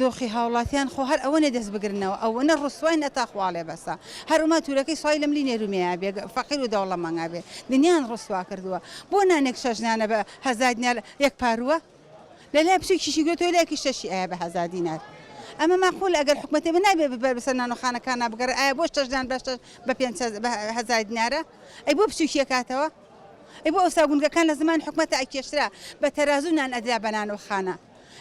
دۆخی هاوڵاتیان خۆ هەر ئەوە نەدەست بگرنەوە ئەوەنە ڕوسوای نەتاخواڵێ بەسا هەروما تورەکەی سوای لە ملی نێرومەیە بێ فەقیر و دەوڵەمەنگا بێ دنیان ڕوسوا کردووە بۆ نانێک شەژنانە بە 1000 دینار یەک پارووە لەلای پشێکیشی گوتۆی لایەکی شەشی ئایا بە 1000 دینار ئەمە ماقول ئەگەر حکومەتی نابێ بەسەر نانوخانەکانە بگەڕێ ئایا بۆ شەژنان بە 1000 دینارە ئەی بۆ پچووکیە کاتەوە ئەی بۆ ئەوسا گونگەکان لە زمان حکومەتە ئەکێشرا بە تەرازوو نان ئەدرا بە نانوخانە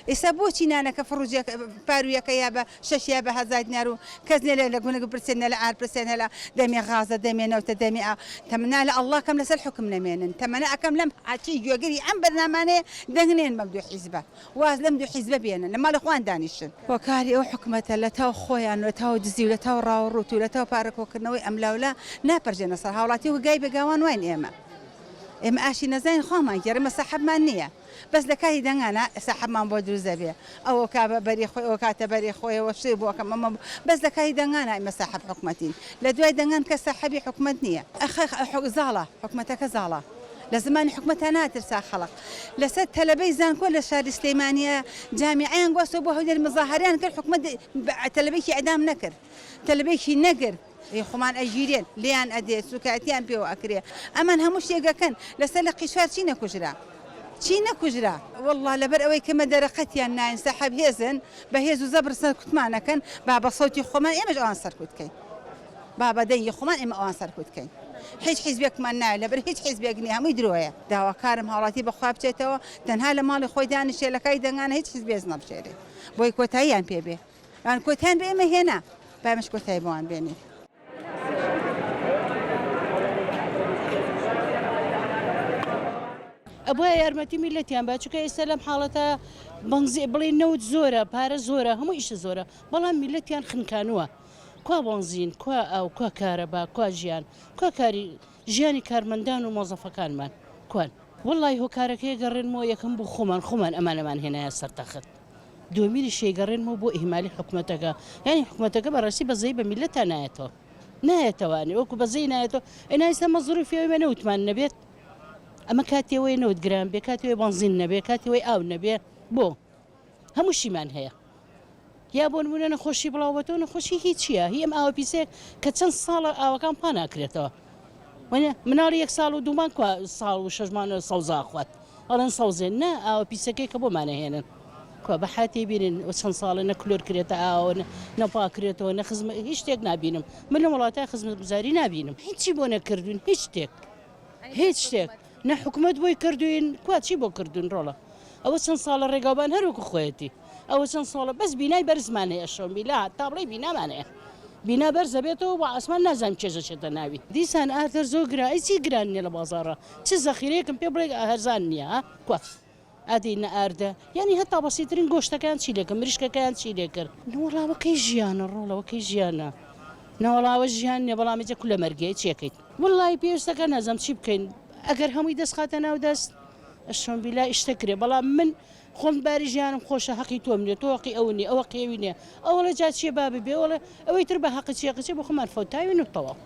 ئێستا بۆچی نانەکە فڕوجێک پارویەکە یا بە 6 یا بە 1000 دینار و کەس نێ لە گونەگ پرسێنە لە ئار پرسێنە لە دەمی غازە دەمێنەوتە دەمی تەمەنا لە ئەڵڵا کەم لەسەر حکم نەمێنن تەمەنا ئەەکەم لەم ئاچی گوێگری ئەم بەرنامانەیە دەنگنێن بەم دوو حیزبە واز لەم دوو حیزبە بێنن لە ماڵی خۆیان دانیشن وەکاری ئەو حکومەتە لە تاو خۆیان لە تاو دزی و لە تاو ڕاوڕوت و لە تاو پارەکۆکردنەوەی ئەملاولا ناپەرژێنە سەر هاوڵاتی و گای بەگاوان وین ئێمە ئاشی نەزانین خۆمان گەڕمە سەحەبمان نییە بەس لە کاتی دەنگانە سەحەبمان بۆ دروزە بێ ئەوە کابە بەری خۆی ئەو کاتە بەری خۆیەوە شێ بۆکەم ئەمە بەس لە کاتی دەنگانە ئێمە سەحەب حکومەتین لە دوای دەنگان کە سەحەبی حکومەت نییە زاڵە حکومەتەکە زاڵە لە زمانی حکومەتە ناترسا خەڵق لەسەر تەلەبەی زانکۆ لە شاری سلەیمانیە جامیعەیان گواستەوە بۆ هەولێر مزاهەرەیان کرد حکومەت تەلەبەیەکی ئەدام نەکرد تەلەبەیەکی نەگرت خۆمان ئەژیرێن لیان ئەدێت سوکاتیان پێوە ئەکرێ ئەمان هەموو شتێگەکەن لەسەر لە قیشوار چی نەکوژرا چی نەکوژرا والله لەبەر ئەوەی کەمە دەرەقەتیان ناین سەحەب هێزن بە هێز و زەبر سەر کوتمانەکەن با بە سەوتی خۆمان ئێمەش ئەوان سەرکوتکەین با بەدەنگی خۆمان ئێمە ئەوان سەرکوتکەین هیچ حیزبێکمان ناوێت لەبەر هیچ حیزبێک نییە هەمووی درۆیە داواکارم هاوڵاتی بەخوا بچێتەوە تەنها لە ماڵی خۆی دانیشێ لە کای دەنگانە هیچ حیزبێز نەبژێرێ بۆی کۆتاییان پێبێ یان کۆتیان بێ ئێمە هێنا بامەش کۆتایی بۆوان بێنێ ئەبووە یارمەتی میلەتیان با چونکە ئێستا لەم حاڵەتە بەنزی بڵێ نەوت زۆرە پارە زۆرە هەموو ئیشە زۆرە بەڵام میلەتیان خنکانووە کوا بەنزین کوا ئەو کوا کارەبا کوا ژیان کوا کاری ژیانی کارمەندان و مۆزەفەکانمان کوان وڵی هۆکارەکەی گەڕێنمەوە یەکەم بۆ خۆمان ئەمانەمان هێنایە سەرتەخت دومیری شێگەڕێنمەوە بۆ ئیهمالی حکومەتەکە یعنی حکومەتەکە بەڕاستی بەزەی بە میلەتە نایەتەوە نایەتەوانی وەکو بەزەی نایەتەوە ئێنایستا مەزروفیەوەی بە نەوتمان نەبێت ئەمە کاتێوەی نەوتگران بێ کاتێوەی بەنزین نەبێ کاتێوەی ئاو نەبێ بۆ هەموو شیمان هەیە یا بۆ نمونە نەخۆشی بڵاوبەتەوە نەخۆشی هیچیە هی ئەم ئاوە پیسێک کە چەند ساڵە ئاوەکان پا ناکرێتەوە مناڵی 1 ساڵ و دوومان ساڵ و 6 مانە سەوزا خوات ئەڵەن سەوزێن نە ئاوە پیسەکەی کە بۆمانەهێنن کۆ بە حاتی بینن چەند ساڵە نەکلۆر کرێتە ئاوە نەپاکرێتەوە نە خزمە هیچ شتێک نابینم من لە وڵاتای خزمەتگوزاری نابینم هیچی بۆ نەکردوین هیچ شتێک هیچ شتێک نە حکومت بۆی کردوین کوچی بۆ کردوین ڕۆڵە ئەوە چەند ساڵە ڕێگاوبان هەروکو خۆیەتی ئەوە چەند ساڵە بەس بینای بەرزمانەیە شەم بیلا تا بڵێ بینامانەیە بینا بەرزە بێتەوە بە ئاسمان نازانم چێژەچێتە ناوی دیسان ئارتەر زۆر گرایی چی گران نیە لە بازاڕە چ زەخیرەیەکم پێ بڵێ هەرزان نییە کوات ئادی نەئاردە یعنی هەتا بەسیترین گۆشتەکان چی لێکە مریشکەکەیان چی لێ کرد نەوەڵاوەکەی ژیانە ڕۆڵەوەکەی ژیانە نەوەڵاوە ژیان نیە بەڵامیجە کو لە مەرگەی چێکەیت وڵی پێویستەکە نەزەم چی بکەین ئەگەر هەمووی دەست خاتە ناو دەست ئەشۆم بیلا ئیشتەکرێ بەڵام من خۆم باری ژیانم خۆشە حەقی تۆم نیە تۆقی ئەو نیە ئەوە قێوی نیە ئەوە لە جا چیە با ببێ ئەوەی تر بە حەقی چێقچێ بۆ خۆمان فەوتاوین و تەواو